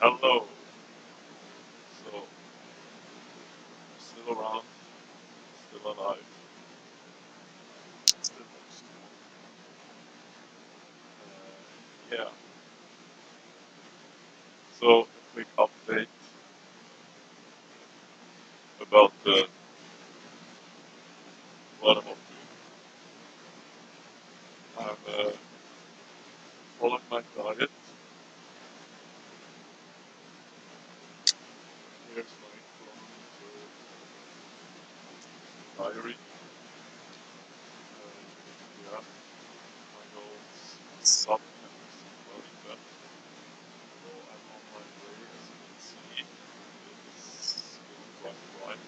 Hello. So, still around, still alive, still looks strong. Yeah. So, a quick update about what I'm up to. I'm following my diet. Here's my diary. Yeah, my goals, sub 10% body fat. So I'm on my way, as you can see. It's going quite right.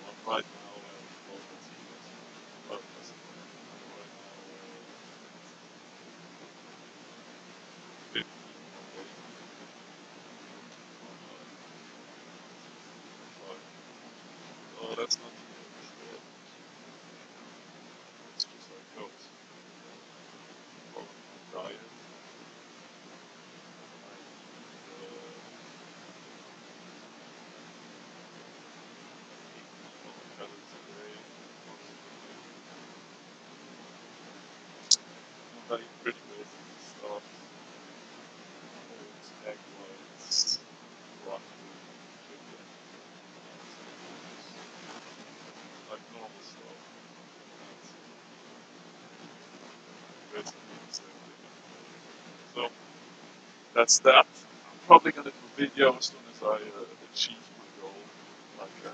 I'm right now at low fatigue. Well, yes, I'm right now 15 away. Oh, that's not huge, but it's just how it goes. Following my diet, I eat 1800 calories a day, approximately. And I eat pretty basic stuff. Oats, egg whites, broccoli, chicken, like normal stuff. And basically the same thing. So that's that. I'm probably gonna do a video as soon as I achieve my goal, like a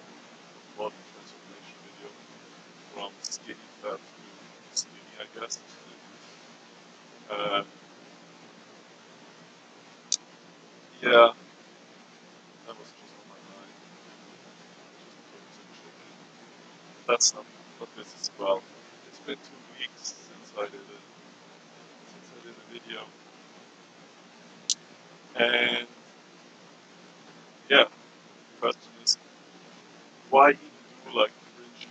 body transformation video from skinny fat to skinny, I guess. Uh, yeah, that was just on my mind. Just put some chicken. That's not what this is about. It's been 2 weeks since I did a video, and yeah, the question is, why even do like cringy?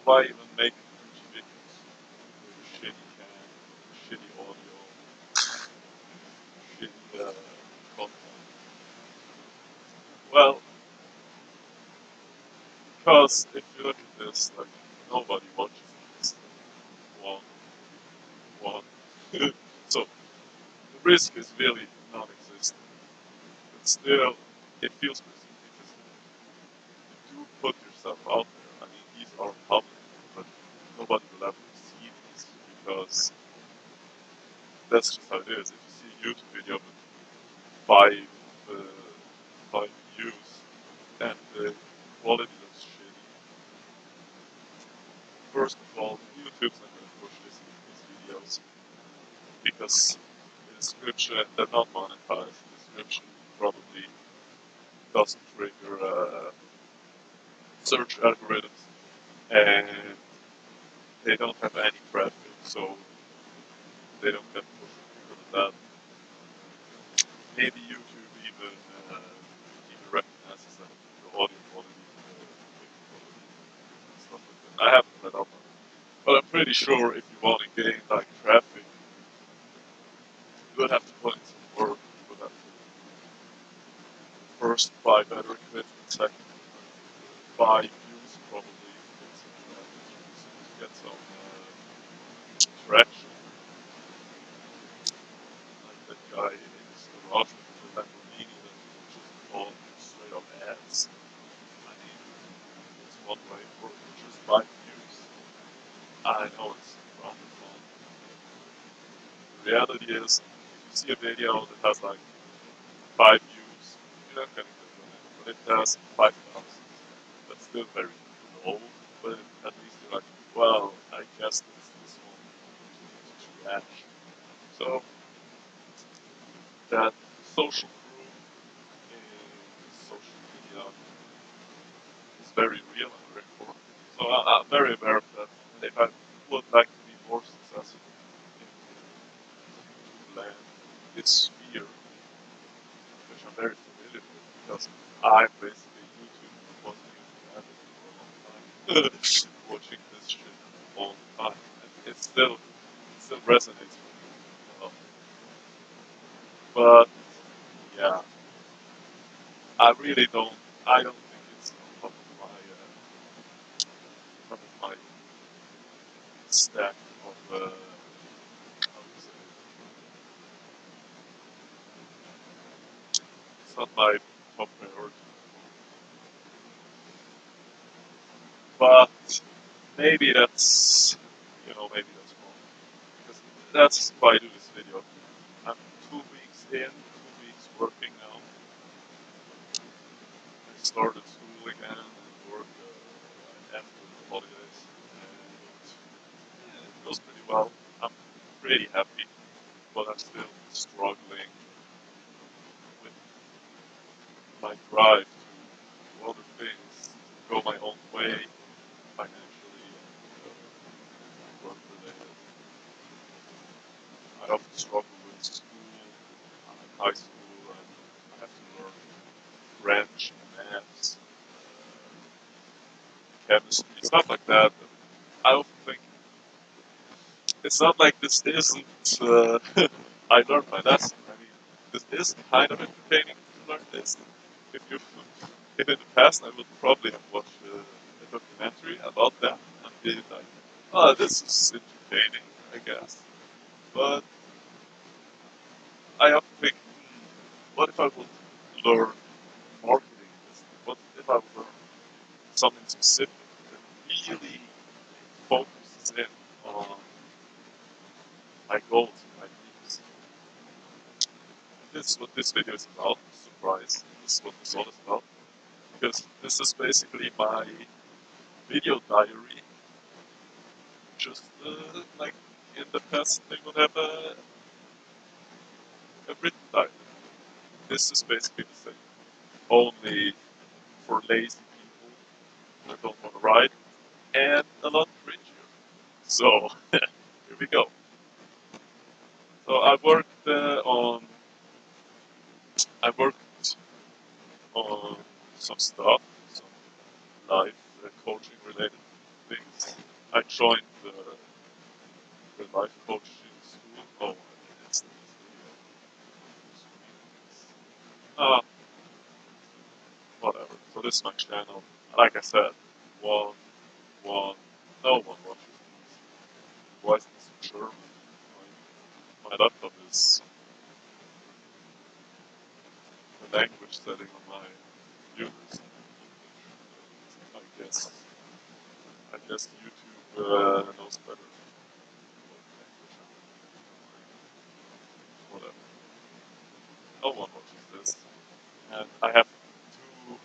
Why even make cringy videos with a shitty cam, shitty audio, shitty content? Well, because if you look at this, like nobody watches this. One, one. So the risk is really non-existent. But still, it feels risky because you do put yourself out there. I mean, these are public, but nobody will ever see these because that's just how it is. If you see a YouTube video with five, uh, five views and the quality looks shitty, first of all, YouTube's not going to push these videos because the description, they're not monetized. The description probably doesn't trigger search algorithms, and they don't have any traffic, so they don't get pushed because of that. Maybe YouTube even recognizes that the audio quality, video quality, and stuff like that. I haven't read up on it, but I'm pretty sure if you want to gain like traffic, you would have to put in some work. You would have to first buy better equipment, second buy views probably to get some traction. Like that guy in his garage with the Lamborghini that just bought straight up ads. I mean, it's one way for just buy views. I know it's rather fun. The reality is, if you see a video that has like 5 views, you're not getting that money. But it has 5,000. That's still very low, but at least you're like, well, I guess this one is trash. So that social proof in social media is very real and very important. So I'm very aware of that. And if I would like to be more successful in land, this sphere, which I'm very familiar with because I'm basically YouTube, was a YouTube addict for a long time, watching this shit all the time, and it still resonates with me. But yeah, I really don't. I don't think it's on top of my stack of how do you say it's not my top priority. But maybe that's maybe that's wrong because that's why I do this video. I'm 2 weeks in, 2 weeks working now. I started school again and work after the holidays, and it goes pretty well. I'm pretty happy, but I'm still struggling with my drive to do other things, go my own way financially and work related. I often struggle with school. I'm in high school and I have to learn French, maths, chemistry, stuff like that. I often think it's not like this isn't. I learned my lesson. I mean, this is kind of entertaining to learn this. If in the past I would probably have watched a documentary about that and be like, oh, this is entertaining, I guess. But I often think, what if I would learn marketing? What if I would learn something specific that really focuses in on my goals, my needs? This is what this video is about. Surprise! This is what this all is about. Because this is basically my video diary. Just like in the past, they would have a written diary. This is basically the same. Only for lazy people that don't want to write, and a lot cringier. So here we go. So I worked on some stuff, some life coaching related things. I joined the life coaching school. Oh, I mean, it's this video. Whatever. So this is my channel. Like I said, one, one, no one watches these. Why is this in German? My laptop is the language setting on my computer is English. I guess YouTube knows better what language whatever. No one watches this. And I have two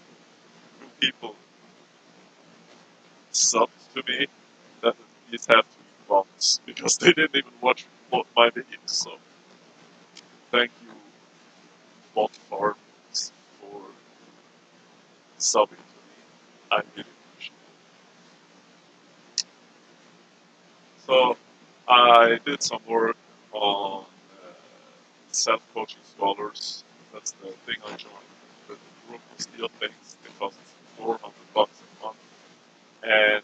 people subbed to me that these have to be bots because they didn't even watch my videos. So thank you, bot farms, for subbing to me. I really appreciate it. So I did some work on self-coaching scholars. That's the thing I joined. The group of steel things. It costs $400 a month, and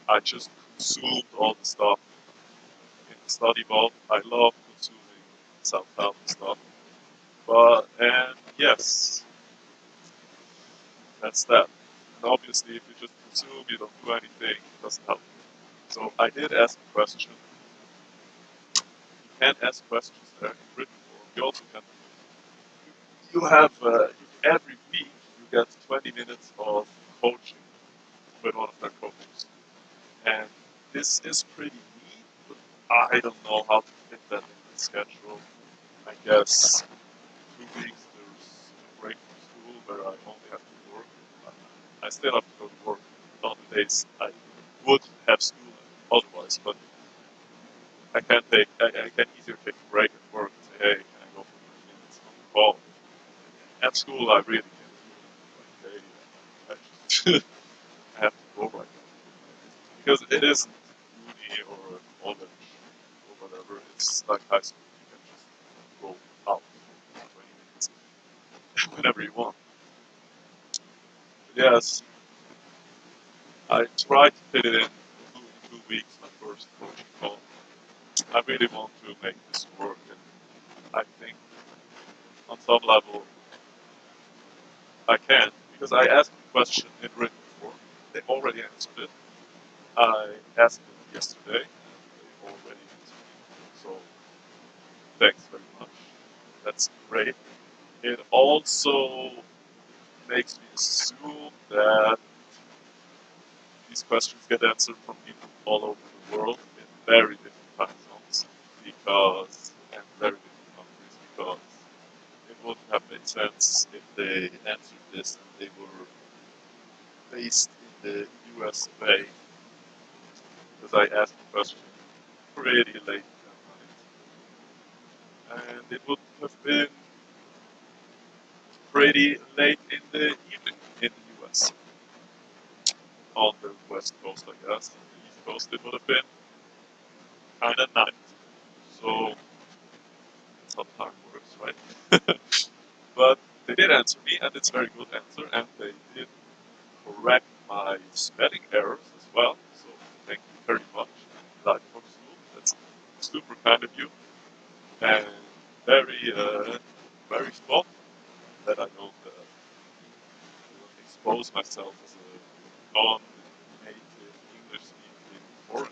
I just consumed all the stuff in the study vault. I love consuming self-help stuff. But and yes, that's that. And obviously, if you just consume, you don't do anything. It doesn't help. So I did ask a question. You can ask questions there in written form. You also can. You have every week you get 20 minutes of coaching with one of their coaches, and this is pretty neat. But I don't know how to fit that in the schedule. I guess 2 weeks there's a break from school where I only have to work. I still have to go to work on the days I would have school otherwise, but I can easier take a break at work and say, hey, can I go for 30 minutes on the call? At school, I really can't do it. Like, hey, I just I have to go right now because it isn't uni or college or whatever. It's like high school. You can just go out for 20 minutes whenever you want. But yes, I tried to fit it in 2 weeks my first coaching call. I really want to make this work, and I think on some level, I can, because I asked the question in written form. They already answered it. I asked it yesterday, and they already answered it. So, thanks very much. That's great. It also makes me assume that these questions get answered from people all over the world in very different time zones because and very different countries because it wouldn't have made sense if they answered this and they were based in the US of A because I asked the question pretty late that night and it would have been pretty late in the evening in the US on the west coast I guess. On the east coast it would have been kind of night. So that's how time works, right? But they did answer me, and it's a very good answer, and they did correct my spelling errors as well. So thank you very much. Like for school, that's super kind of you, and very, very thoughtful that I don't expose myself as a non-native English-speaking foreigner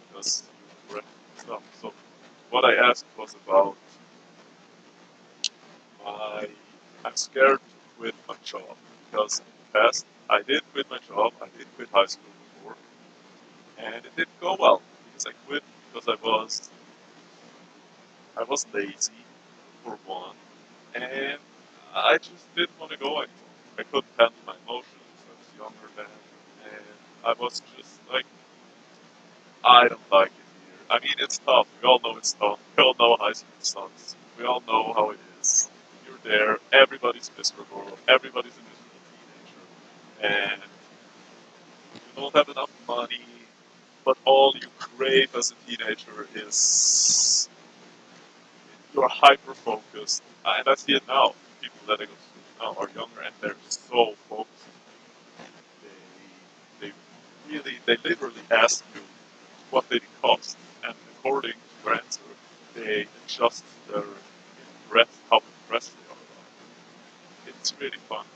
because you correct stuff. So what I asked was about my I'm scared to quit my job because in the past I did quit my job. I did quit high school before, and it didn't go well because I quit because I was lazy for one, and I just didn't want to go anymore. I couldn't handle my emotions. I was younger then, and I was just like, I don't like it here. I mean, it's tough. We all know it's tough. We all know high school sucks. We all know how it is. You're there. Everybody's miserable. Everybody's a miserable teenager, and you don't have enough money. But all you crave as a teenager is you're hyper focused. And I see it now. People that I go to school now are younger and they're so focused. They literally ask you what they cost, and according to your answer, they adjust their how impressed they are about it. It's really fun.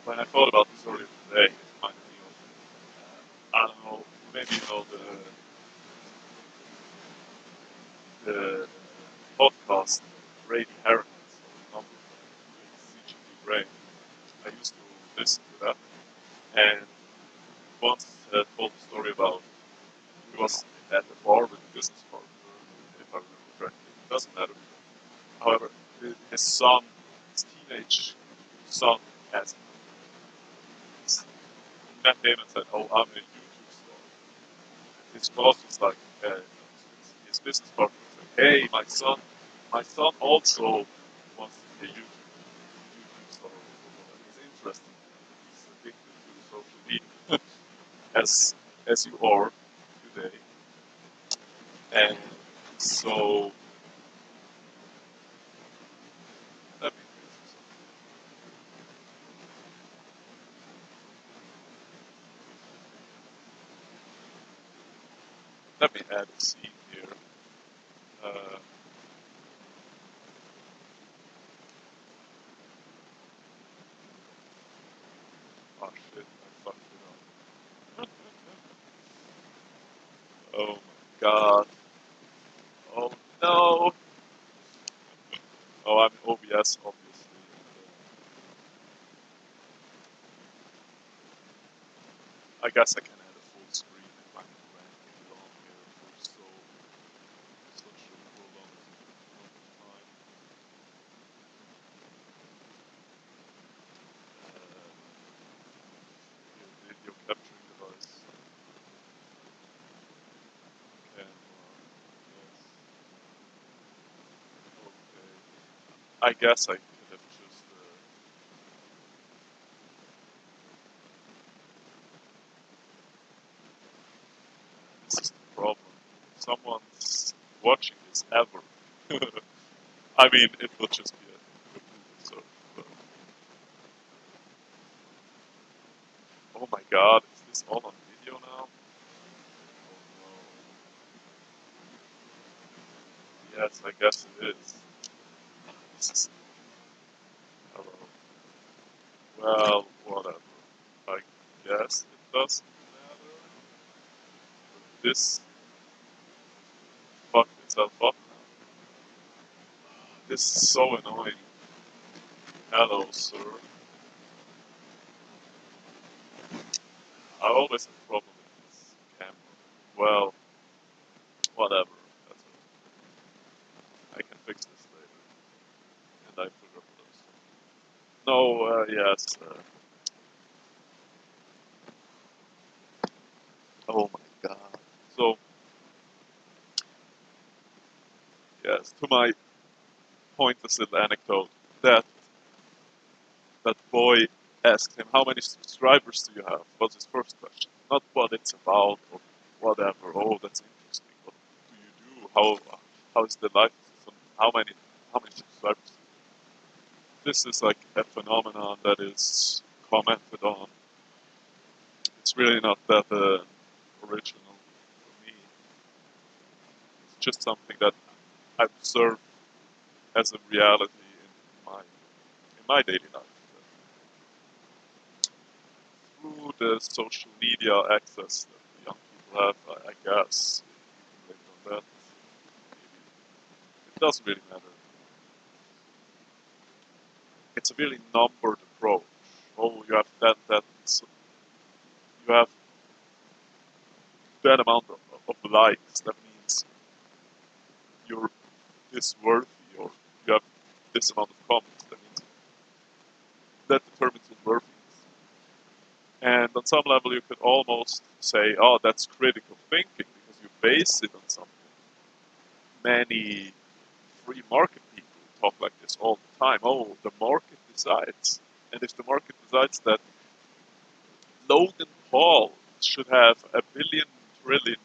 When I thought about this earlier today, it reminded me of, I don't know, maybe you know the podcast Brady Harriman's on CGP Brain. I used to listen to that, and once told a story about he was at the bar with a business partner, if I remember correctly. It doesn't matter. However, his son, his teenage son, asked him, he met him and said, "Oh, I'm a YouTube star." His boss was like, his business partner was like, "Hey, my son also wants to be a YouTube star. He's interested. He's addicted to social media, as you are today." And so let me let me add a scene here. Uh, oh shit, I fucked it up. Oh my god. Oh no. Oh, I'm in OBS, obviously. I guess I can add a full screen if I'm ranting long here for such a prolonged amount of time. Your video capturing device. Camera. Yes. Okay. I guess I could have just. This is the problem. Someone's watching this ever. I mean, it will just be a complete absurd. But, oh my god, is this all on video now? Oh no. Yes, I guess it is. Hello. Well, whatever. I guess it doesn't matter. This fucked itself up now. This is so annoying. Hello, sir. I always have a problem with this camera. Well, whatever. That's it. I can fix this later. And I forgot what I was saying. No, yes. Oh my god. So, yes, to my pointless little anecdote, that that boy asked him, "How many subscribers do you have?" Was his first question. Not what it's about or whatever. Oh, that's interesting. What do you do? How is the life system? How many subscribers? This is like a phenomenon that is commented on. It's really not that original for me. It's just something that I observe as a reality in my daily life. Through the social media access that the young people have, I guess you can blame it on that. Maybe it doesn't really matter. It's a really numbered approach. Oh, you have that, so you have that amount of likes. That means you're this worthy, or you have this amount of comments. That means that determines your worthiness. And on some level, you could almost say, "Oh, that's critical thinking," because you base it on something. Many free market people talk like this all the time. Oh, the market decides. And if the market decides that Logan Paul should have a billion trillion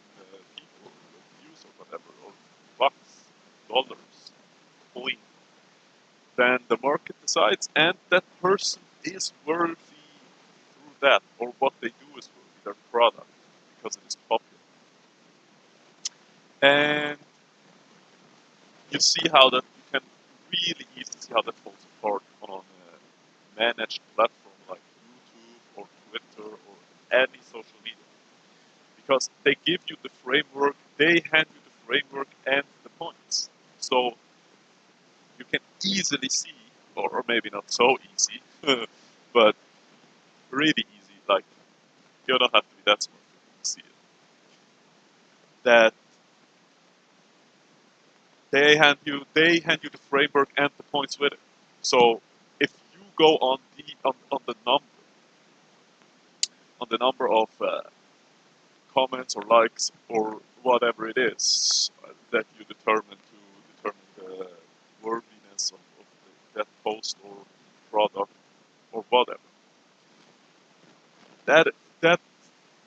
people, views or whatever, or bucks, dollars, coin, then the market decides, and that person is worthy through that, or what they do is worthy, their product, because it is popular. And you see how that you can really easily see how that falls apart on a managed platform like YouTube or Twitter or any social media. Because they give you the framework, they hand you the framework and the points. So you can easily see, or maybe not so easy, but really easy, like you don't have to be that smart to see it, that they hand you the framework and the points with it. So if you go on the number of comments or likes or whatever it is that you determine the worthiness of that post or product or whatever. That that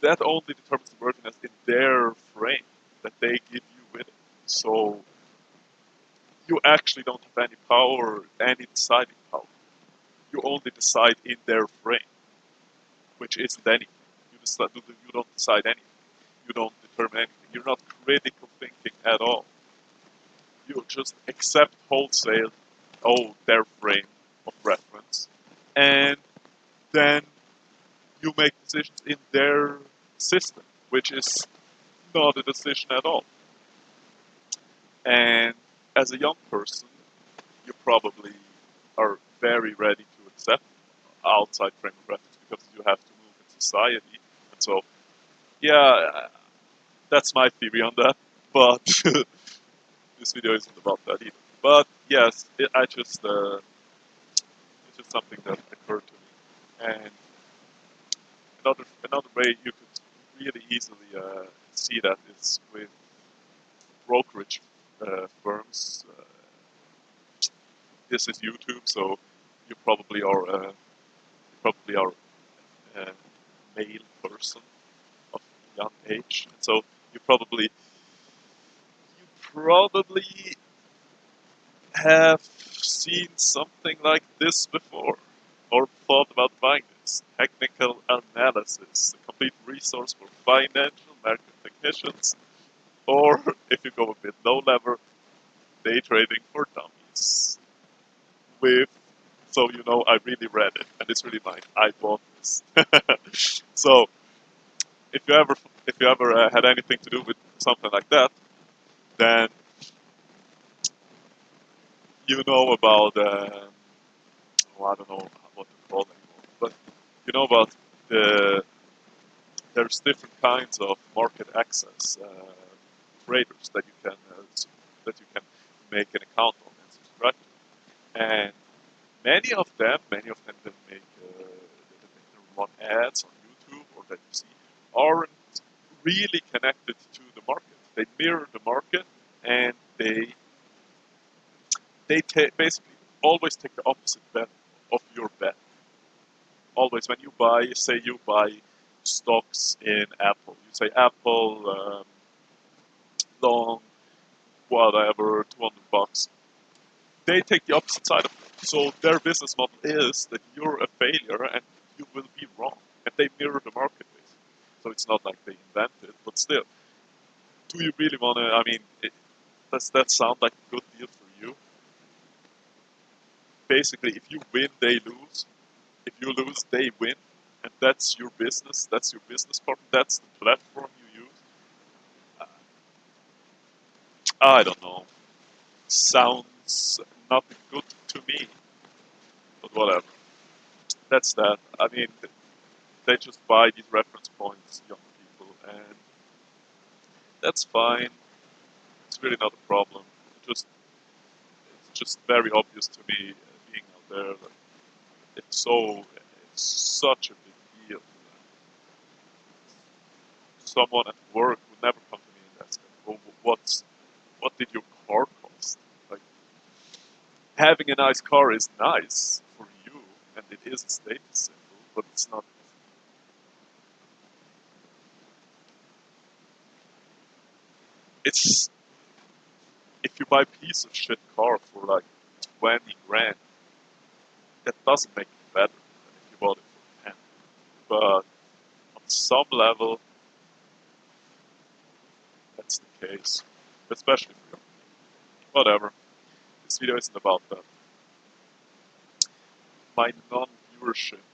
that only determines the worthiness in their frame that they give you with it. So you actually don't have any power, any deciding power. You only decide in their frame, which isn't anything. You don't decide anything. You don't determine anything. You're not critical thinking at all. You just accept wholesale, their frame of reference, and then you make decisions in their system, which is not a decision at all. And as a young person, you probably are very ready to accept outside frame of reference because you have to move in society. And so, yeah, that's my theory on that. But this video isn't about that either. But yes, it's just something that occurred to me. And another way you could really easily see that is with brokerage firms. This is YouTube, so you probably are a male person of young age, and so you probably have seen something like this before, or thought about buying this. Technical analysis, a complete resource for financial market technicians, or if you go a bit low level, day trading for dummies. with, so you know I really read it and it's really mine. I bought this. So if you ever had anything to do with something like that, then you know about oh, I don't know what to call it anymore, but you know about the there's different kinds of market access traders that you can make an account on and subscribe to, and many of them that make that run ads on YouTube or that you see aren't really connected to the market. They mirror the market and basically always take the opposite bet of your bet. Always when you buy, say you buy stocks in Apple, you say Apple long whatever $200. They take the opposite side of it. So their business model is that you're a failure and you will be wrong, and they mirror the market basically. So it's not like they invented it, but still, do you really want to? I mean, does that sound like a good deal for you? Basically, if you win, they lose. If you lose, they win, and that's your business. That's your business partner. That's the platform you use. Uh, I don't know. Sounds nothing good to me, but whatever. That's that. I mean, they just buy these reference points, young people, and that's fine. It's really not a problem. Just it's just very obvious to me being out there that it's such a big deal. Someone at work would never come to me and ask, "Oh, what did your car cost?" Like having a nice car is nice for you, and it is a status symbol, but it's not. It's if you buy a piece of shit car for like 20 grand, that doesn't make it better than if you bought it for 10. But on some level, that's the case, especially for you. Whatever. This video isn't about that. My non-viewership,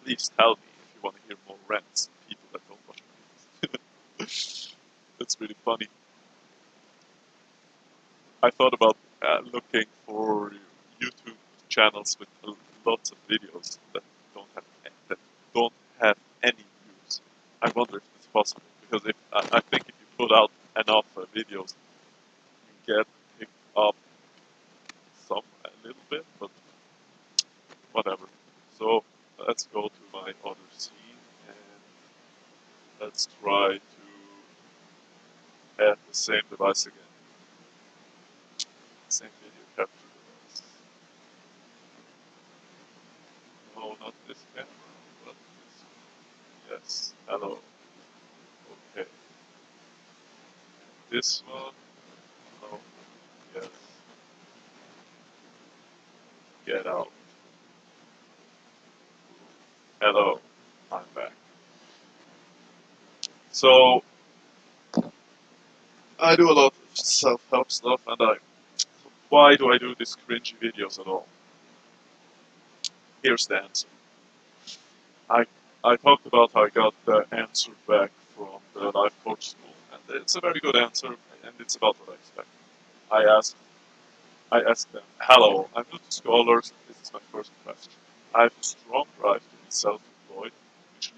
please tell me if you want to hear more rants. People that don't watch my videos. That's really funny. I thought about looking for YouTube channels with lots of videos that don't have any views. I wonder if it's possible because if I think if you put out enough videos, you get picked up a little bit, but whatever. So let's go to my other scene and let's try to add the same device again. Same video capture device. No, not this camera, but this one. Yes, hello. Okay. This one, no. Yes. Get out. Hello. I'm back. So I do a lot of self-help stuff, and why do I do these cringy videos at all? Here's the answer. I I talked about how I got the answer back from the life coach school, and it's a very good answer, and it's about what I expect. I asked I asked them, "Hello, I'm new to Scholars. This is my first question. I have a strong drive to be self-employed, which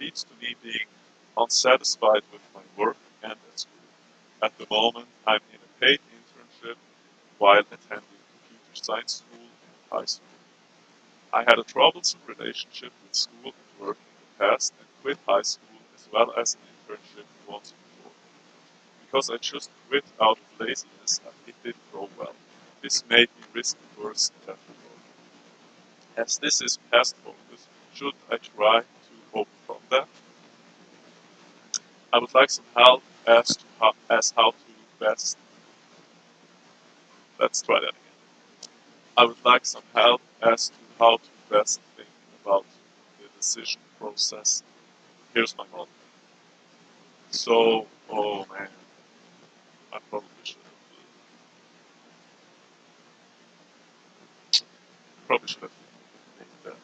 leads to me being unsatisfied with my work and at school. At the moment, I'm in a paid internship while attending computer science school in high school. I had a troublesome relationship with school and work in the past and quit high school as well as an internship once before. Because I just quit out of laziness and it didn't go well. This made me risk averse in that regard. As this is past focus, should I try to overcome that? I would like some help as how to best. Let's try that again. I would like some help as to how to best think about the decision process. Here's my model. So, oh man, I probably should have Probably should have made that.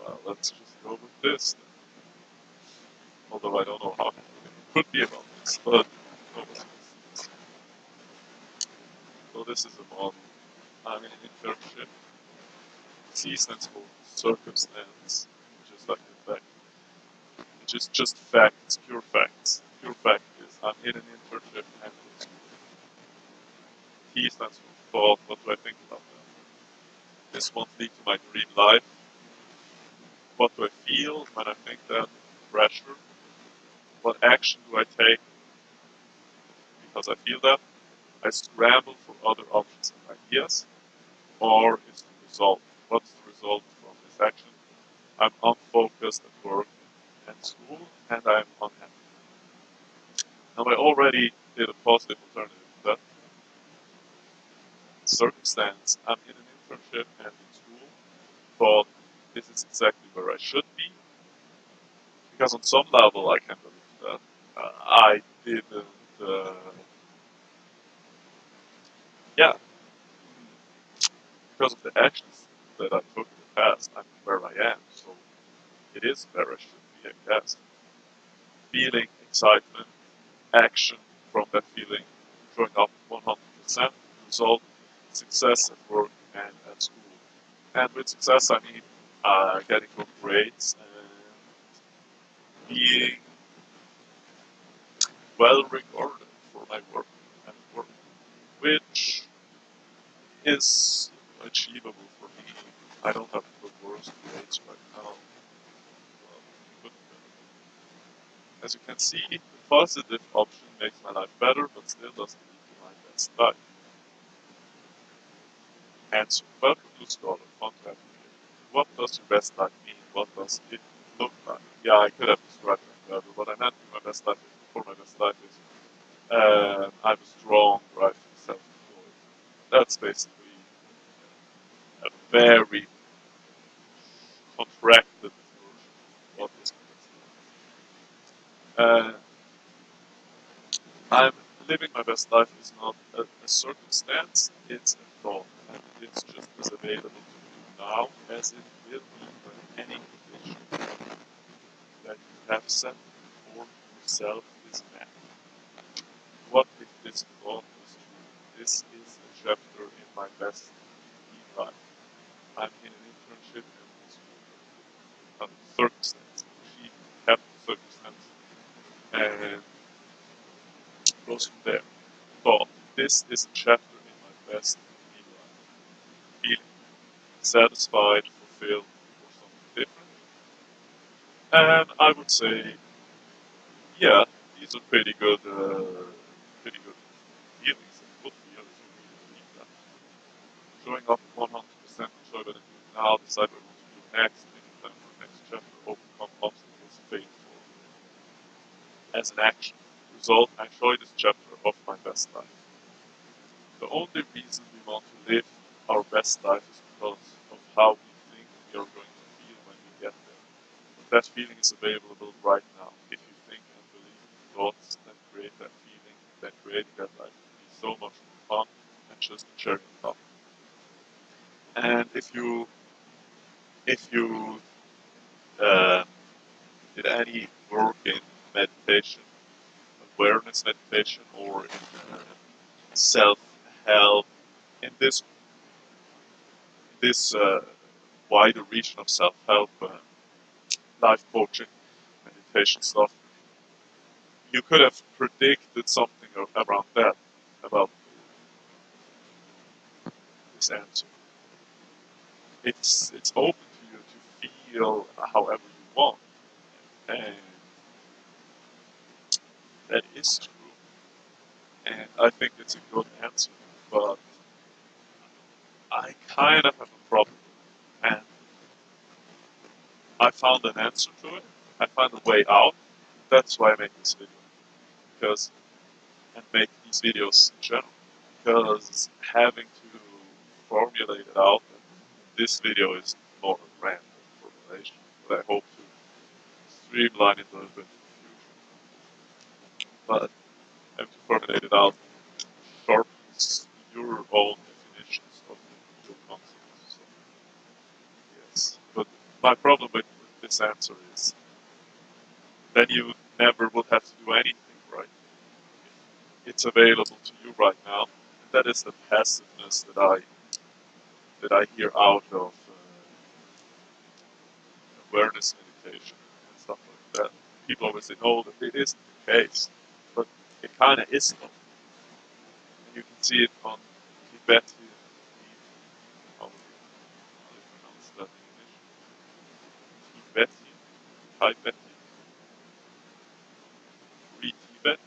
Well, let's just go with this. Then. Although I don't know how it could be about this, but no, so this is a model. I'm in an internship. C stands for circumstance, which is like the fact, which is just facts, pure facts. Pure fact is I'm in an internship and it's T stands for thought. What do I think about that? This won't lead to my dream life. What do I feel when I think that? Pressure. What action do I take because I feel that? I scramble for other options and ideas. Or is the result? What's the result from this action? I'm unfocused at work and school, and I'm unhappy. Now, I already did a positive alternative to that circumstance. I'm in an internship and in school, but this is exactly where I should be, because on some level I can believe that. I didn't, uh, yeah, because of the actions that I took in the past, I'm where I am, so it is where I should be, I guess. Feeling excitement, action from that feeling, showing up 100%, result, success at work and at school. And with success, I mean getting good grades and being well regarded for my work and work, which is achievable for me. I don't have the worst grades right now. Well, but as you can see, the positive option makes my life better, but still doesn't lead to my best life. Answer. Welcome to Scholar. Fun to have you here. What does your best life mean? What does it look like? Yeah, I could have described it better. What I meant by my best life is, for my best life is I'm a strong, thriving, self-employed. That's basically a very contracted version of what is my best life. I'm living my best life is not a circumstance, it's a thought. And it's just as available to you now as it will be when any condition that you have set for yourself is met. What if this thought is true? This is a chapter in my best life. I'm in an internship and it's a circumstance, she had circumstance, and goes from there. Thought, this is a chapter in my best life. Feeling satisfied, fulfilled, or something different. And I would say, yeah, these are pretty good feelings and good feelings if you really believe that. Showing up 100%, enjoy what I do now, decide what I want to do next, make a plan for the next chapter, overcome obstacles, fail forward. As an action. Result, I enjoy this chapter of my best life. The only reason we want to live our best life is because of how we think we are going to feel when we get there. That feeling is available right now. If you think and believe the thoughts that create that feeling, then creating that life can be so much more fun than just a cherry on top. And if you uh, did any work in meditation, awareness meditation, or in self-help, in this wider region of self-help, life coaching, meditation stuff, you could have predicted something around that, about this answer. It's open to you to feel however you want, and that is true. And I think it's a good answer, but I kind of have a problem with it. And I found an answer to it. I found a way out. That's why I make this video. Because and make these videos in general. Because having to formulate it out, this video is more random for the translation, but I hope to streamline it a little bit in the future. But I have to formulate it out and sharpens your own definitions of your concepts. So, yes. But my problem with this answer is then you never would have to do anything, right? It's available to you right now. And that is the passiveness that I hear out of awareness meditation and stuff like that. People always say, no, that it isn't the case, but it kind of is though. And you can see it on Tibetan, how do you pronounce that in English? Tibetan, Tibet,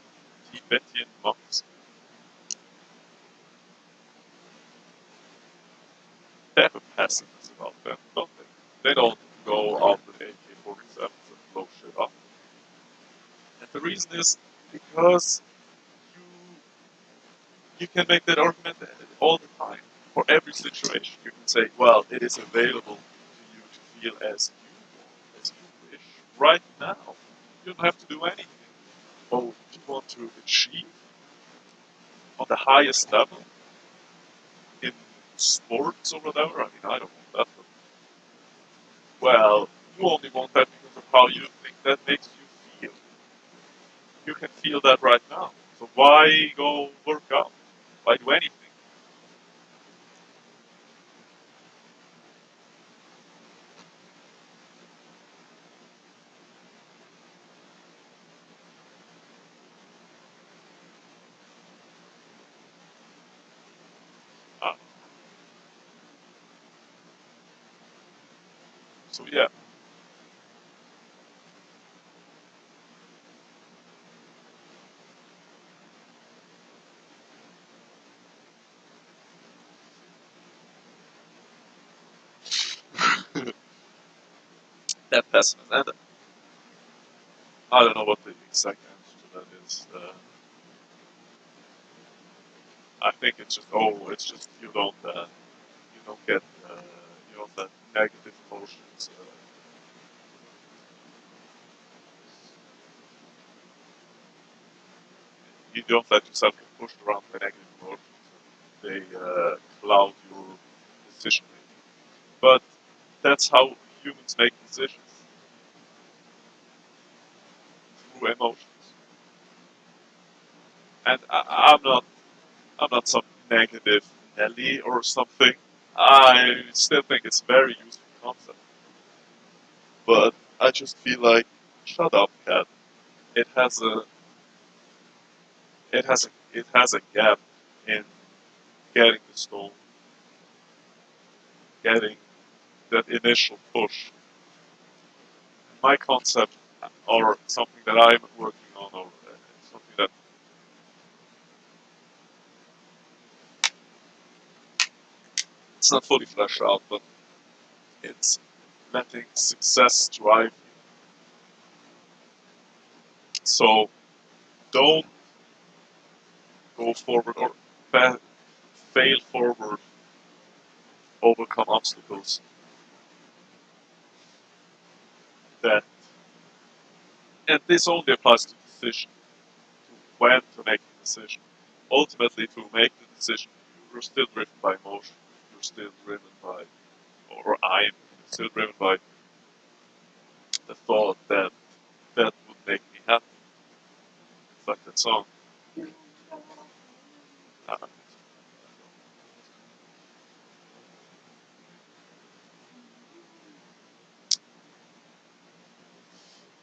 Tibetan monks. They have a passiveness about them, don't they? They don't go out with AK-47s and blow shit up. And the reason is because you you can make that argument all the time. For every situation, you can say, well, it is available to you to feel as you want, as you wish, right now. You don't have to do anything. Oh, you want to achieve on the highest level in sports or whatever? I mean, I don't want that. But, well, you only want that because of how you think that makes you feel. You can feel that right now. So why go work out? Why do anything? Uh, so yeah, that pessimism. And I don't know what the exact answer to that is. I think it's just it's just you don't get that negative emotions. You don't let yourself get pushed around by negative emotions. They cloud your decision making. But that's how humans make decisions through emotions. And I'm not some negative Nelly or something. I still think it's a very useful concept. But I just feel like, shut up, cat. It has a it has a gap in getting the stone, getting that initial push. My concept, or something that I'm working on, or something that it's not fully fleshed out, but it's letting success drive you. So don't go forward or fail forward, overcome obstacles that, and this only applies to decision, to when to make the decision. Ultimately, to make the decision, you're still driven by emotion. You're still driven by, or I'm still driven by the thought that that would make me happy. It's like that song. Uh,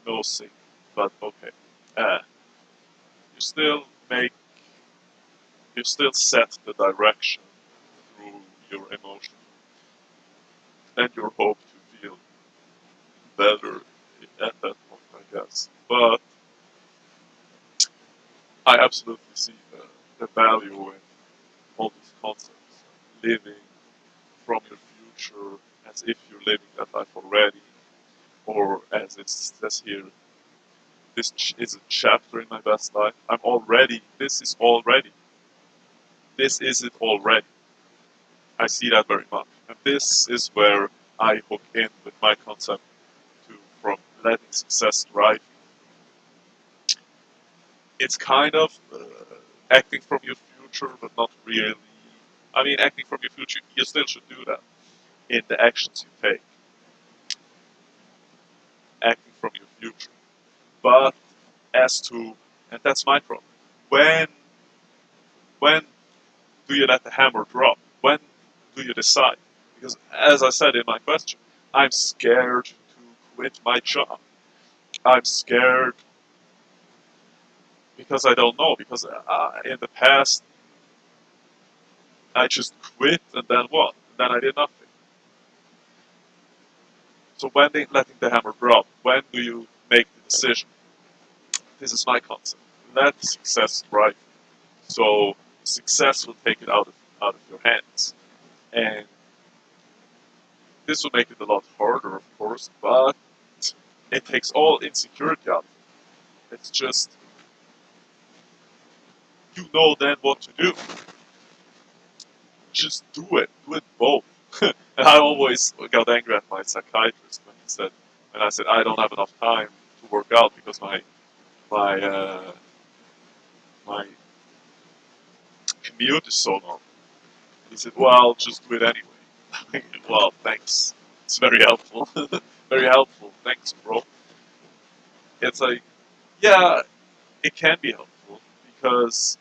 no sing, but okay. Uh, you still make, you still set the direction through your emotion and your hope to feel better at that point, I guess. But I absolutely see the value in all these concepts. Living from your future as if you're living that life already, or as it says here, this is a chapter in my best life. This is already, this is it already. I see that very much. And this is where I hook in with my concept letting success drive you. It's kind of acting from your future, but not really. I mean, acting from your future, you still should do that in the actions you take. Acting from your future. But as to, and that's my problem, when, when do you let the hammer drop? When do you decide? Because as I said in my question, I'm scared to quit my job. I'm scared because I don't know. Because in the past, I just quit and then what? And then I did nothing. So when letting the hammer drop, when do you make the decision? This is my concept. Let success drive. So success will take it out of your hands, and this will make it a lot harder, of course. But it takes all insecurity out. It's just you know then what to do. Just do it. Do it both. And I always got angry at my psychiatrist when I said I don't have enough time to work out because my my commute is so long. He said, "Well, just do it anyway." Well, thanks. It's very helpful. Very helpful. Thanks, bro. It's like, yeah, it can be helpful because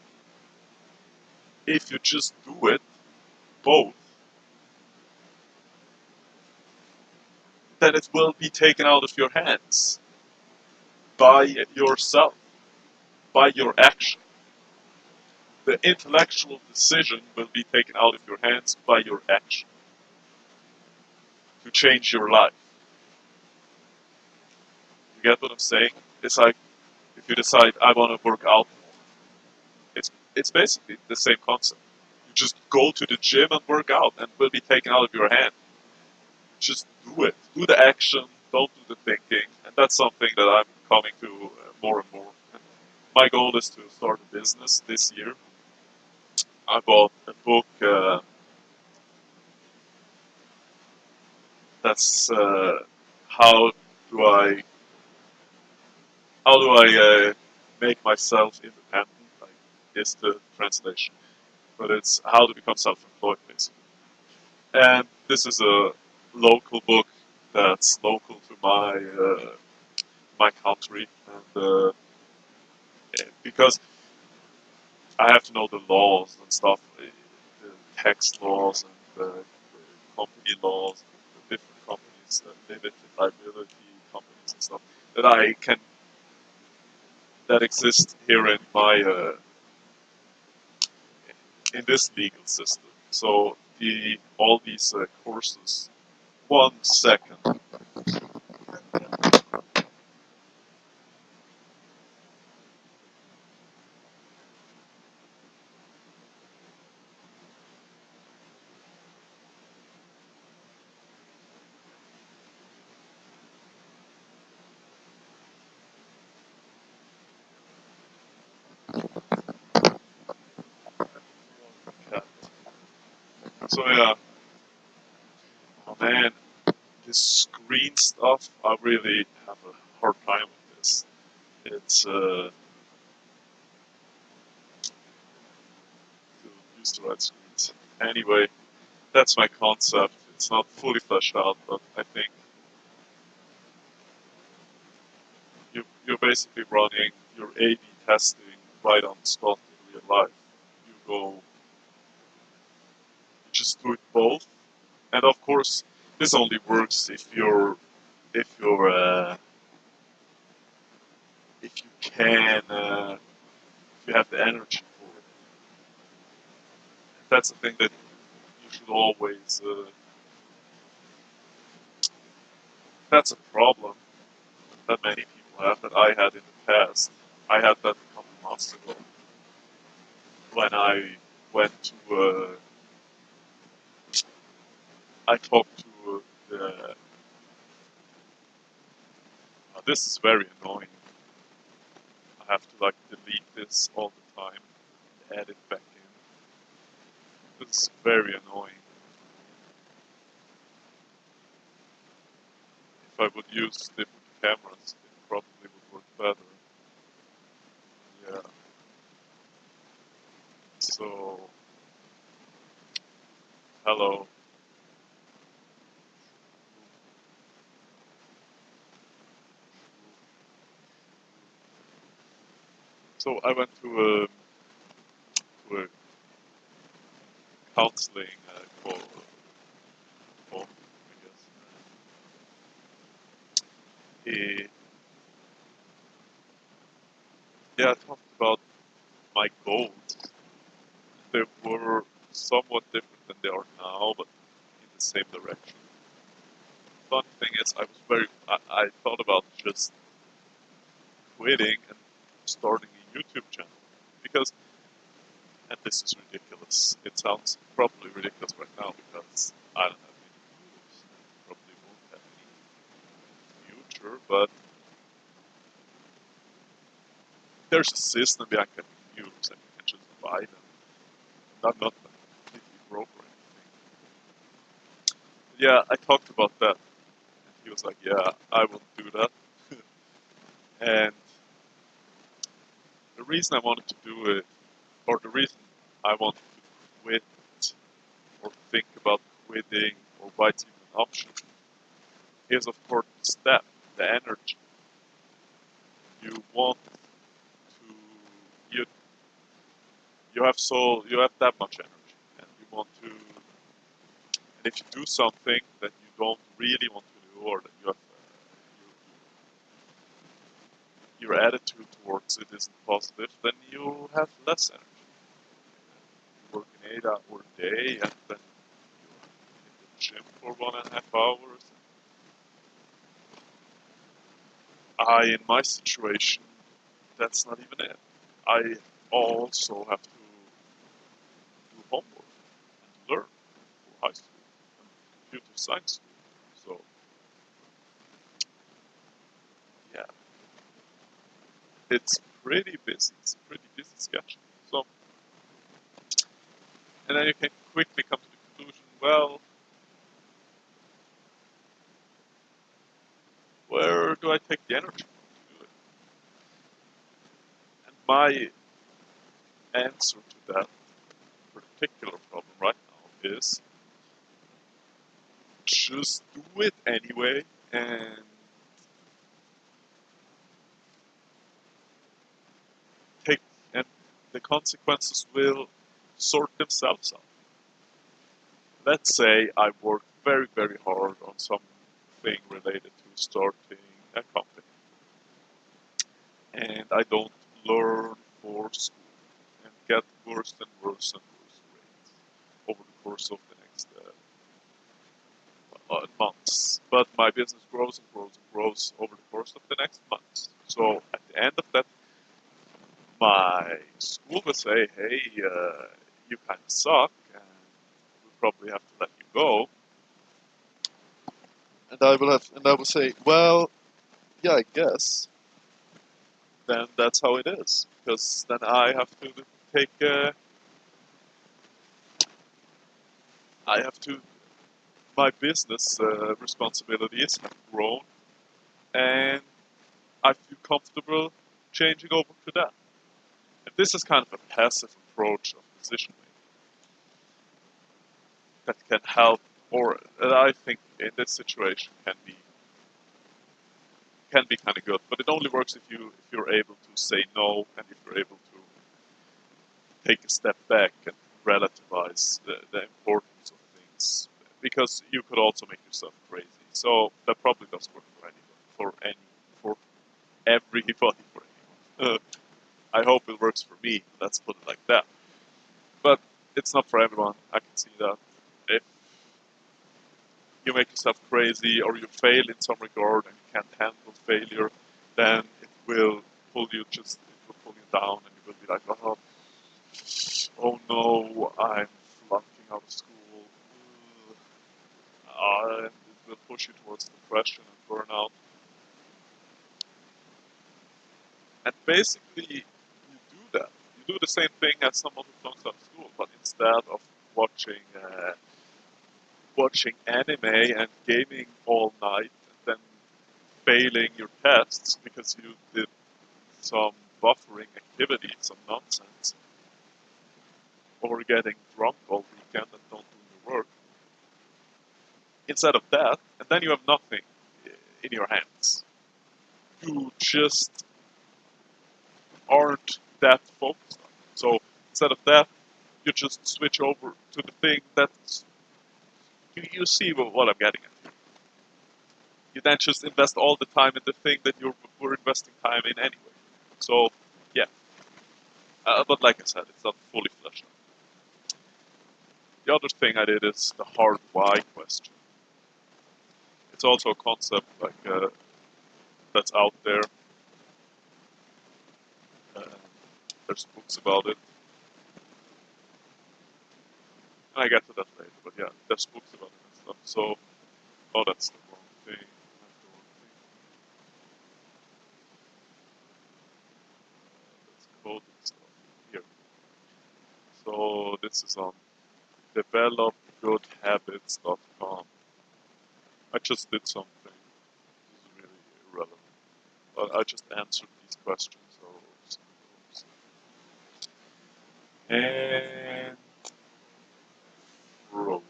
if you just do it both, then it will be taken out of your hands by yourself, by your action. The intellectual decision will be taken out of your hands by your action to change your life. You get what I'm saying? It's like if you decide I want to work out, it's basically the same concept. You just go to the gym and work out, and it will be taken out of your hand. Just do it. Do the action. Don't do the thinking. And that's something that I'm coming to more and more. My goal is to start a business this year. I bought a book that's how do I make myself independent. Like is the translation, but it's how to become self-employed basically. And this is a local book that's local to my country, and because I have to know the laws and stuff, the tax laws and the company laws, the different companies, limited liability companies and stuff that exist here in my in this legal system. So all these courses. 1 second. So yeah, oh man, this screen stuff, I really have a hard time with this. It's to use the right screens. Anyway, that's my concept. It's not fully fleshed out, but I think you're basically running your A/B testing right on the spot in real life. You go, you just do it both, and of course, this only works if if you can if you have the energy for it. That's the thing that you should always. That's a problem that many people have that I had in the past. I had that a couple months ago when I went to. I talked to the. This is very annoying. I have to like delete this all the time, add it back in. It's very annoying. If I would use different cameras, it probably would work better. Yeah. So, hello. So I went to a counseling call, I guess. He, yeah, I talked about my goals. They were somewhat different than they are now, but in the same direction. Fun thing is, I thought about just quitting and starting a YouTube channel because, and this is ridiculous. It sounds probably ridiculous right now because I don't have any views and probably won't have any future, but there's a system behind getting views and you can just buy them. I'm not completely broke or anything. Yeah, I talked about that, and he was like, "Yeah, I will do that." And the reason I wanted to do it, or the reason I wanted to quit or think about quitting or why it's even an option, is of course the step, the energy. You want to, you you have that much energy, and you want to, and if you do something that you don't really want to do, or that you have, your attitude towards it isn't positive, then you have less energy. You work an 8-hour day, and then you hit the gym for 1.5 hours. In my situation, that's not even it. I also have to do homework and learn for high school and computer science school. So, yeah, it's pretty busy. It's a pretty busy schedule. So, and then you can quickly come to the conclusion, well, where do I take the energy from to do it? And my answer to that particular problem right now is just do it anyway and take and the consequences will sort themselves out. Let's say I work very, very hard on something related to starting a company and I don't learn for school and get worse and worse and worse grades over the course of the next months. But my business grows and grows and grows over the course of the next months. So at the end of that, my school will say, "Hey, you kind of suck, and we probably have to let you go." And I will say, "Well, yeah, I guess." Then that's how it is, because then I have to take. I have to. My business responsibilities have grown, and I feel comfortable changing over to that. And this is kind of a passive approach of decision making that can help, or that I think in this situation can be kind of good. But it only works if you're able to say no, and if you're able to take a step back and relativize the importance of things, because you could also make yourself crazy. So that probably doesn't work for everybody, for anyone. I hope it works for me. Let's put it like that. But it's not for everyone. I can see that. If you make yourself crazy or you fail in some regard and you can't handle failure, then it will it will pull you down, and you will be like, oh no, I'm flunking out of school. And it will push you towards depression and burnout. And basically, you do that. You do the same thing as someone who flunks out of school, but instead of watching watching anime and gaming all night, and then failing your tests because you did some buffering activity, some nonsense, or getting drunk all weekend and don't do your work, instead of that, and then you have nothing in your hands. You just aren't that focused on it. So instead of that, you just switch over to the thing that's you see what I'm getting at. You then just invest all the time in the thing that you were investing time in anyway. So yeah, but like I said, it's not fully fleshed out. The other thing I did is the hard why question. It's also a concept like that's out there. Uh, there's books about it. I get to that later, but yeah, there's books about it and stuff. So, oh, that's the wrong thing. That's the wrong thing. That's coding stuff here. So this is on developgoodhabits.com. I just did something. This is really irrelevant. But I just answered these questions. So, and road.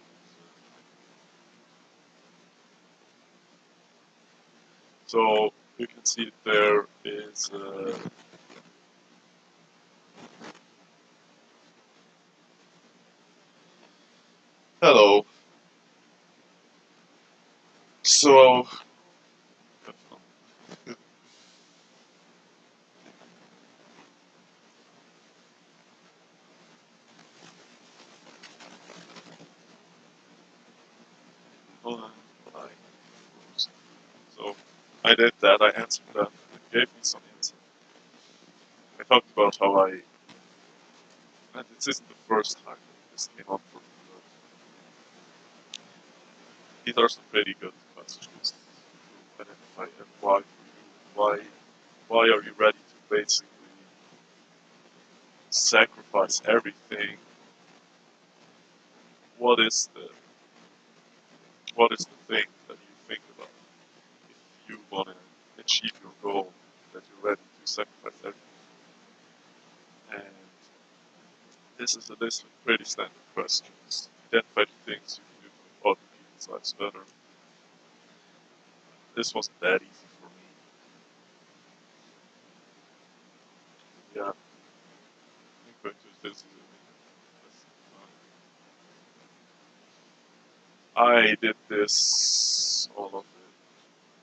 So you can see there is hello. So so I did that. I answered that. It gave me some insight. I talked about how and this isn't the first time this came up for me, but these are some pretty good questions to identify and why for you. Why are you ready to basically sacrifice everything? What is the what is the thing that you think about if you want to achieve your goal that you're ready to sacrifice everything? And this is a list of pretty standard questions. Identify the things you can do to make other people's lives better. This wasn't that easy for me. Yeah, I think this is I did this, all of it.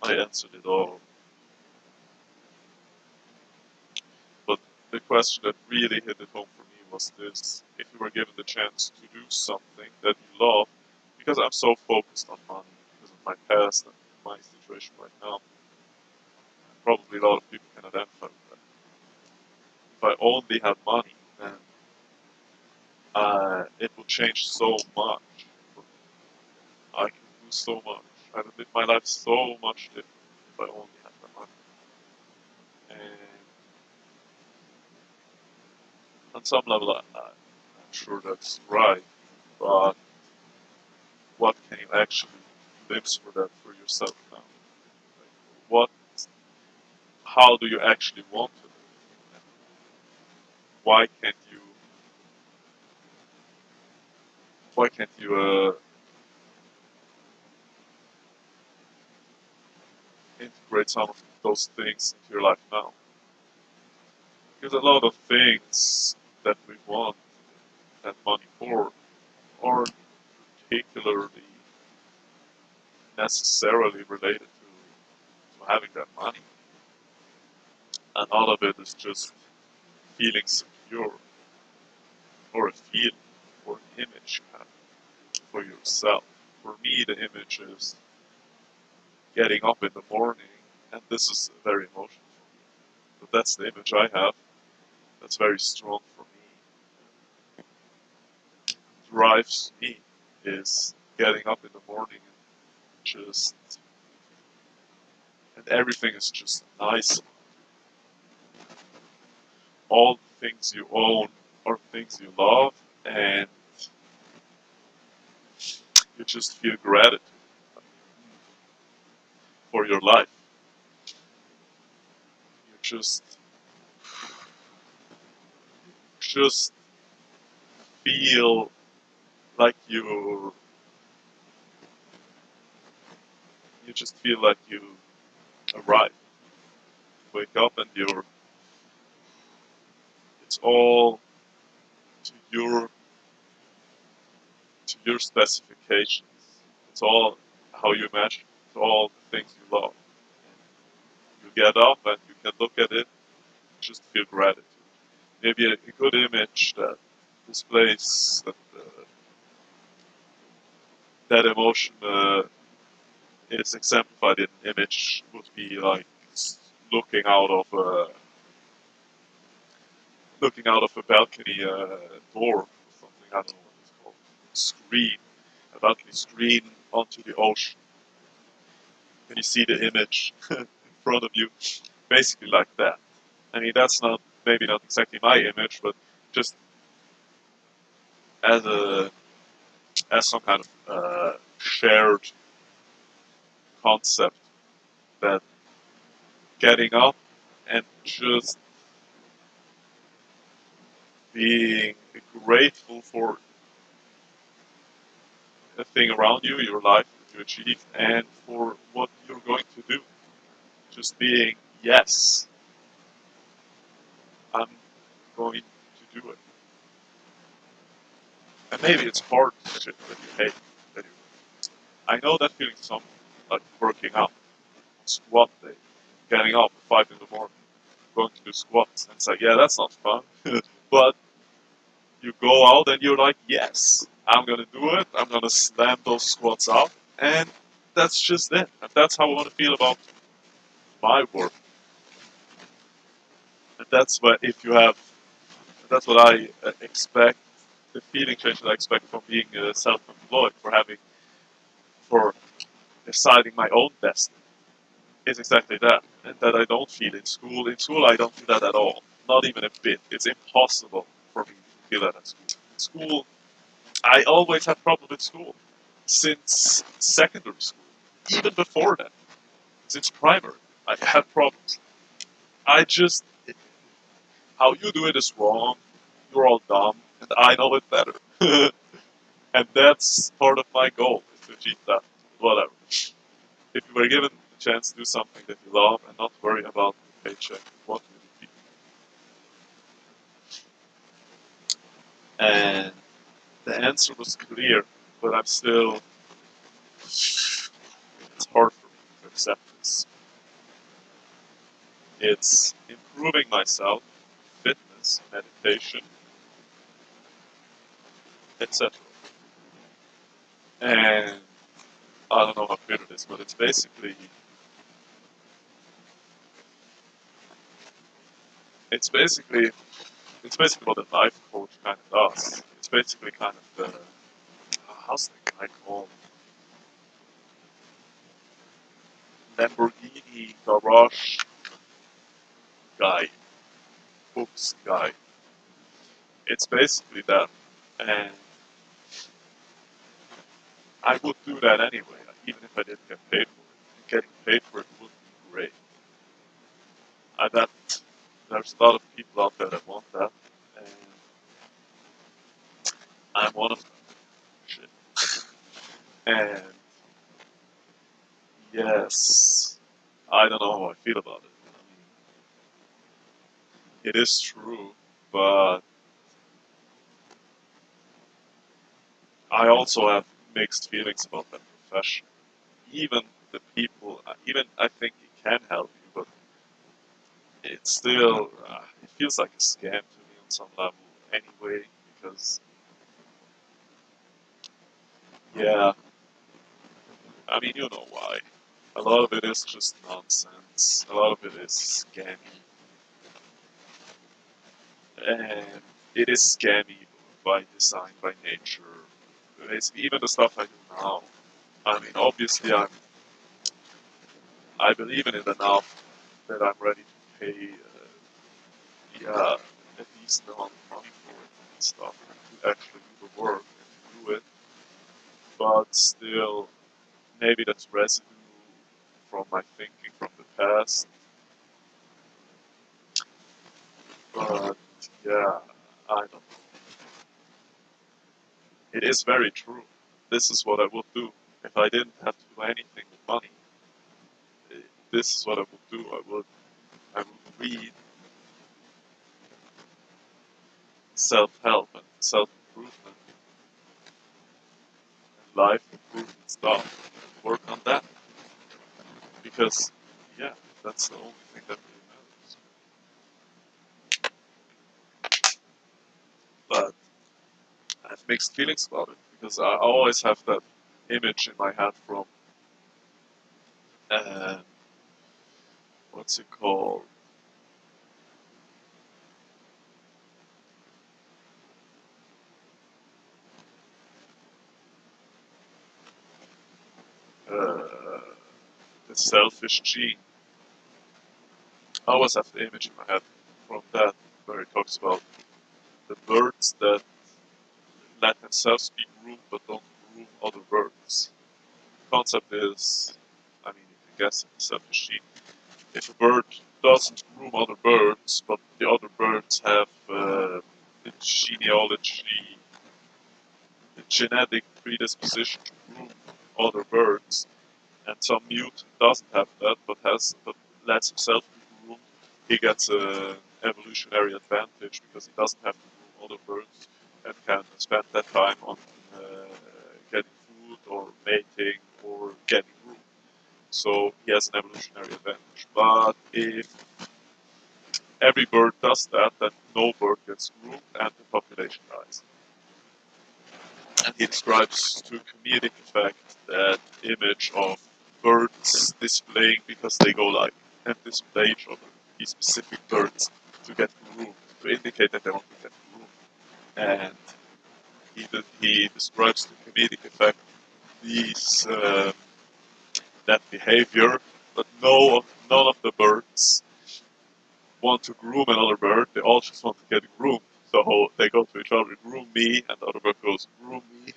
I answered it all. But the question that really hit it home for me was this: if you were given the chance to do something that you love, because I'm so focused on money because of my past and my situation right now, probably a lot of people can identify with that. If I only had money, then it would change so much. I can do so much. I would live my life so much different if I only had the money. And on some level, I'm sure that's right. But what can you actually live for that for yourself now? Like, what? How do you actually want to live? And why can't you? Why can't you integrate some of those things into your life now? Because a lot of things that we want and money for aren't particularly necessarily related to having that money. And all of it is just feeling secure or a feeling or an image you have for yourself. For me, the image is getting up in the morning, and this is very emotional for me. But that's the image I have. That's very strong for me. Drives me is getting up in the morning and just and everything is just nice. All the things you own are things you love, and you just feel gratitude for your life. just feel like you just feel like you arrive, wake up, and it's all to your to your specifications. It's all how you imagine. It's all the things you love. You get up and you can look at it, just feel gratitude. Maybe a good image that displays that emotion is exemplified in an image would be like looking out of a balcony door or something. I don't know what it's called. Screen, a balcony screen onto the ocean, and you see the image in front of you, basically like that. I mean, that's not maybe not exactly my image, but just as a as some kind of shared concept that getting up and just being grateful for the thing around you, your life that you achieve, and for what you're going to do. Just being, yes, I'm going to do it. And maybe it's hard shit that you hate. That you, I know that feeling something like working out, squat day, getting up at 5 in the morning, going to do squats, and it's like, yeah, that's not fun. But you go out and you're like, yes, I'm gonna do it. I'm gonna slam those squats out, and that's just it. And that's how I want to feel about my work. And that's what if you have. That's what I expect. The feeling change that I expect from being self-employed, for deciding my own destiny, is exactly that. And that I don't feel in school. In school, I don't do that at all. Not even a bit. It's impossible for me to feel that at school. In school, I always had problems with school since secondary school. Even before that, since primary, I had problems. I just how you do it is wrong. You're all dumb, and I know it better. And that's part of my goal is to achieve that. Whatever. If you were given the chance to do something that you love and not worry about the paycheck, what would it be? And the answer was clear, but I'm still. It's hard for me to accept this. It's improving myself, fitness, meditation, etc. And I don't know how clear it is, but it's basically it's basically what a life coach kind of does. It's basically kind of the how's the guy called? Lamborghini garage guy, books guy. It's basically that, and I would do that anyway, even if I didn't get paid for it. Getting paid for it would be great. I bet there's a lot of people out there that want that, and I'm one of them. Shit. And yes, I don't know how I feel about it. I mean, it is true, but I also have mixed feelings about that profession. Even the people, even I think it can help you, but it's still, it feels like a scam to me on some level anyway, because, yeah, I mean, you know why. A lot of it is just nonsense. A lot of it is scammy. And it is scammy by design, by nature. It's even the stuff I do now. I mean, obviously, I believe in it enough that I'm ready to pay, yeah, a decent amount of money for it and stuff, and to actually do the work and to do it. But still, maybe that's residue from my thinking from the past. But yeah, I don't. It is very true. This is what I would do if I didn't have to do anything with money. eh, This is what I would do. I would read self-help and self-improvement and life improvement stuff. Work on that because yeah, that's the only thing that really matters. But I have mixed feelings about it because I always have that image in my head from uh, what's it called? Uh, the selfish gene. I always have the image in my head from that where it talks about the birds that let themselves be groomed but don't groom other birds. The concept is, I mean, you can guess it, the selfish gene. If a bird doesn't groom other birds, but the other birds have the genealogy, the genetic predisposition to groom other birds, and some mutant doesn't have that, but lets himself be groomed, he gets an evolutionary advantage because he doesn't have to groom other birds and can spend that time on uh, getting food or mating or getting groomed. So he has an evolutionary advantage. But if every bird does that, then no bird gets groomed and the population dies. And he describes to comedic effect that image of birds displaying because they go like and display each other, these specific birds to get groomed, to indicate that they want to get groomed. And he describes to comedic effect these that behavior, but none of the birds want to groom another bird. They all just want to get groomed. So they go to each other, groom me, and the other bird goes, groom me.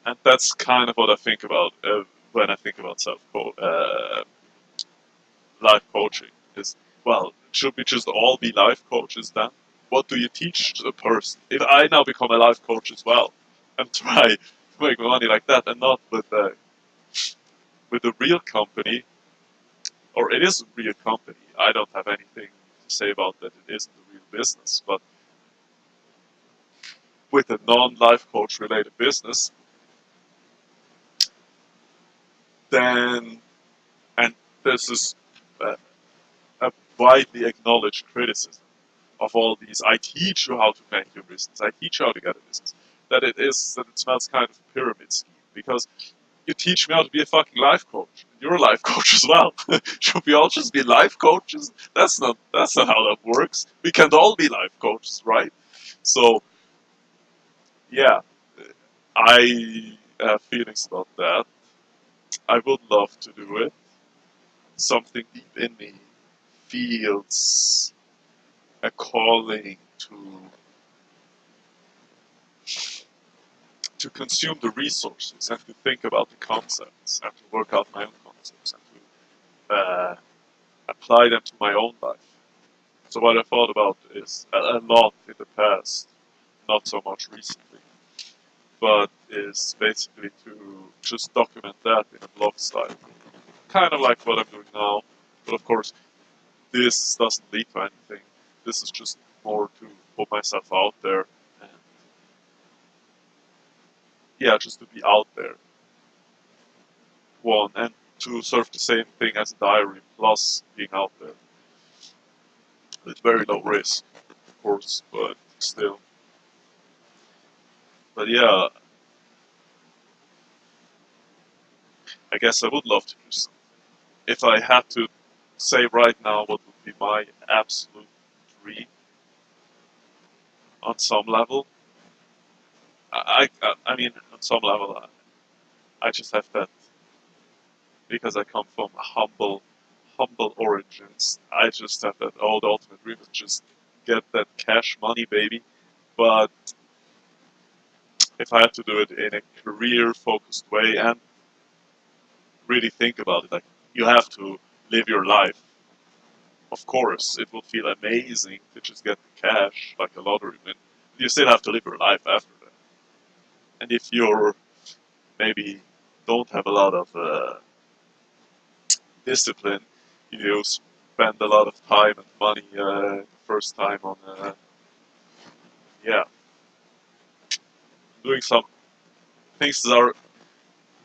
And that's kind of what I think about when I think about life coaching. Is well, should we just all be life coaches then? What do you teach a person? If I now become a life coach as well and try to make money like that, and not with a real company, or it is a real company. I don't have anything to say about that. It isn't a real business, but with a non-life coach related business, then and this is uh, a widely acknowledged criticism of all these. I teach you how to make your business. I teach you how to get a business. That it smells kind of pyramid scheme because you teach me how to be a fucking life coach. You're a life coach as well. Should we all just be life coaches? That's not how that works. We can't all be life coaches, right? So yeah, I have feelings about that. I would love to do it. Something deep in me feels a calling to consume the resources and to think about the concepts and to work out my own concepts and to apply them to my own life. So what I thought about is a lot in the past, not so much recently, but is basically to just document that in a blog style, kind of like what I'm doing now. But of course, this doesn't lead to anything. This is just more to put myself out there and yeah, just to be out there. One and to serve the same thing as a diary plus being out there with very low risk, of course, but still. But yeah, I guess I would love to do something. If I had to say right now what would be my absolute dream on some level, I mean, on some level, I just have that because I come from humble origins. I just have that. Oh, the ultimate dream is just get that cash money, baby. But if I had to do it in a career-focused way and really think about it, like you have to live your life of course, it will feel amazing to just get the cash, like a lottery win. You still have to live your life after that. And if you're maybe don't have a lot of discipline, you spend a lot of time and money the first time on, yeah, doing some things that are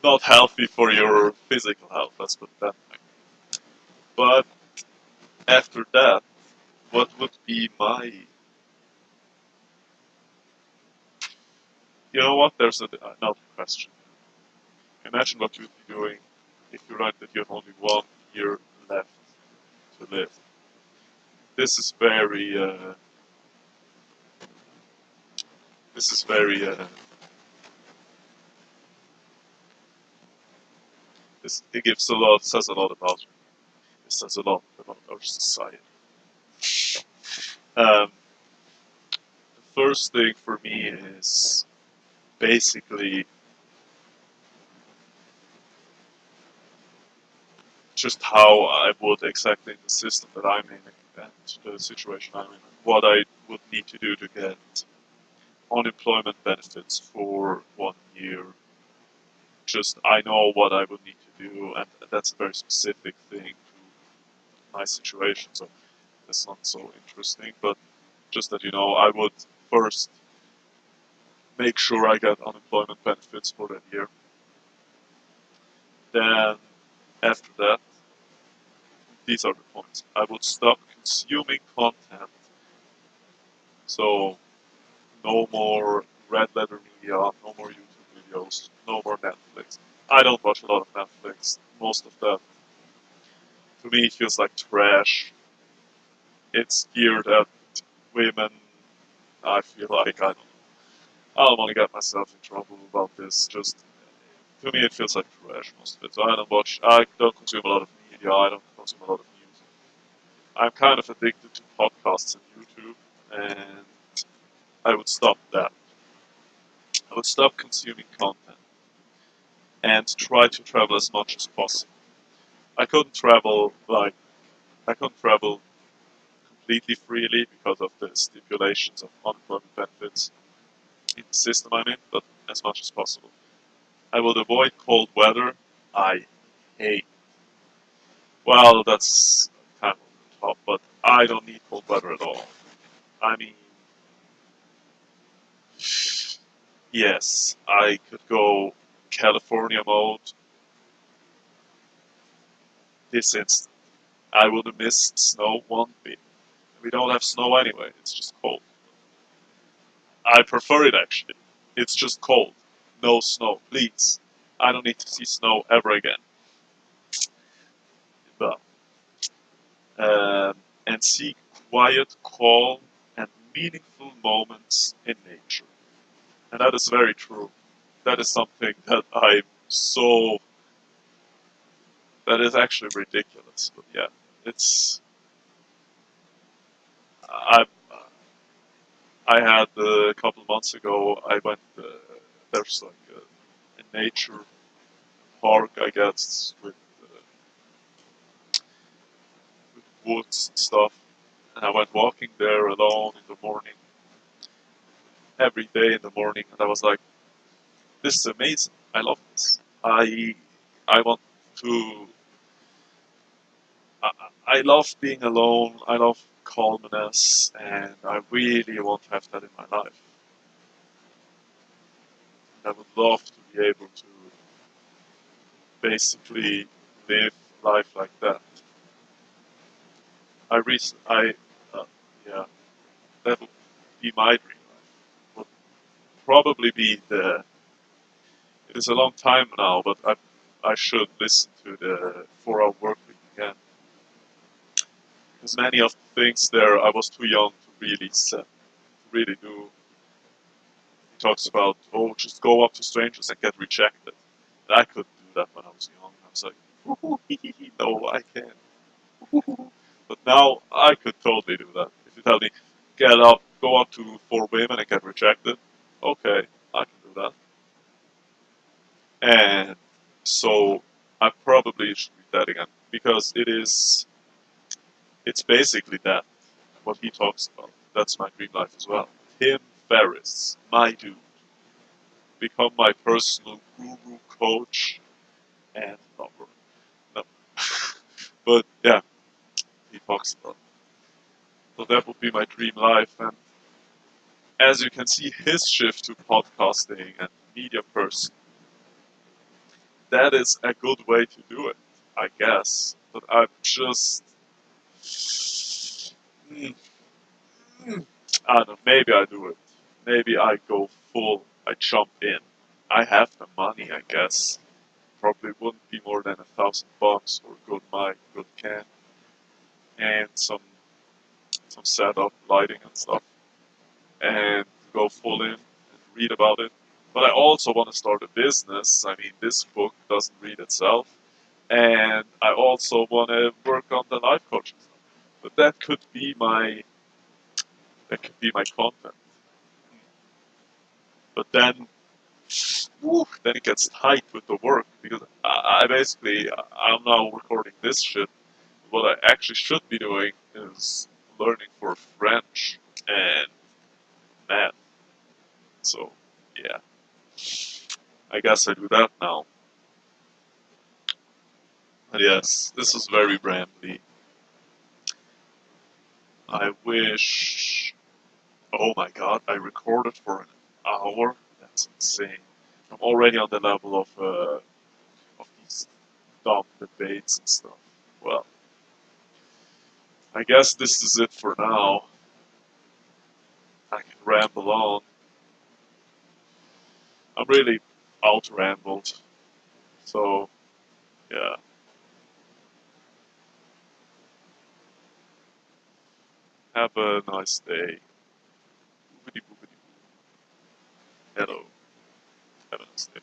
not healthy for your physical health. Let's put it that way. But after that, what would be my? You know what? There's another question. Imagine what you'd be doing if you write that you have only 1 year left to live. This is very. This is very. It gives a lot. Says a lot about. It says a lot about our society. Um, the first thing for me is basically just how I would exactly in the system that I'm in and the situation I'm in, what I would need to do to get unemployment benefits for 1 year. Just I know what I would need to do, and that's a very specific thing to my situation, so that's not so interesting. But just that you know, I would first make sure I get unemployment benefits for that year. Then after that, these are the points. I would stop consuming content. So no more red letter media, no more YouTube videos, no more Netflix. I don't watch a lot of Netflix. Most of that, to me, feels like trash. It's geared at women. I feel like I don't want to get myself in trouble about this. Just to me, it feels like trash most of it. So I don't watch. I don't consume a lot of media. I don't consume a lot of music. I'm kind of addicted to podcasts and YouTube, and I would stop that. I would stop consuming content and try to travel as much as possible. I couldn't travel I couldn't travel completely freely because of the stipulations of unemployment benefits in the system I'm in, but as much as possible. I would avoid cold weather. I hate. Well, that's kind of over the top, but I don't need cold weather at all. I mean, yes, I could go California mode this instant. I would have missed snow one bit. We don't have snow anyway, it's just cold. I prefer it actually. It's just cold. No snow, please. I don't need to see snow ever again. But, and seek quiet, calm, and meaningful moments in nature. And that is very true. That is something that I'm so. That is actually ridiculous. But yeah, it's. I I had a couple months ago. I went. There's like a nature park, I guess, with woods and stuff. And I went walking there alone in the morning, every day in the morning, and I was like, "This is amazing. I love this. I want to. I, I love being alone. I love calmness, and I really want to have that in my life. And I would love to be able to basically live life like that. I yeah, that would be my dream life. Would probably be the. It is a long time now, but I should listen to the 4 Hour Work Week again. Because many of the things there I was too young to really set, to really do. He talks about, oh, just go up to strangers and get rejected. And I couldn't do that when I was young. I was like, no, I can't. But now I could totally do that. If you tell me, get up, go up to 4 women and get rejected, okay, I can do that. And so I probably should read that again because it's basically that, what he talks about. That's my dream life as well. Tim Ferriss, my dude, become my personal guru coach and lover. No. But yeah, he talks about. So that would be my dream life. And as you can see, his shift to podcasting and media person, that is a good way to do it, I guess. But I'm just, mm, I don't know, maybe I do it. Maybe I go full, I jump in. I have the money, I guess. Probably wouldn't be more than $1,000 for good mic, good cam, and some setup, lighting and stuff, and go full in and read about it. But I also want to start a business. I mean, this book doesn't read itself, and I also want to work on the life coaching stuff. But that could be my content. But then, then it gets tight with the work because I basically I'm now recording this shit. What I actually should be doing is learning for French and math. So yeah, I guess I do that now. But yes, this was very rambly. I wish. Oh my god, I recorded for an hour. That's insane. I'm already on the level of these dumb debates and stuff. Well, I guess this is it for now. I can ramble on. I'm really out rambled. So yeah, have a nice day. Boopity boopity. Hello. Have a nice day.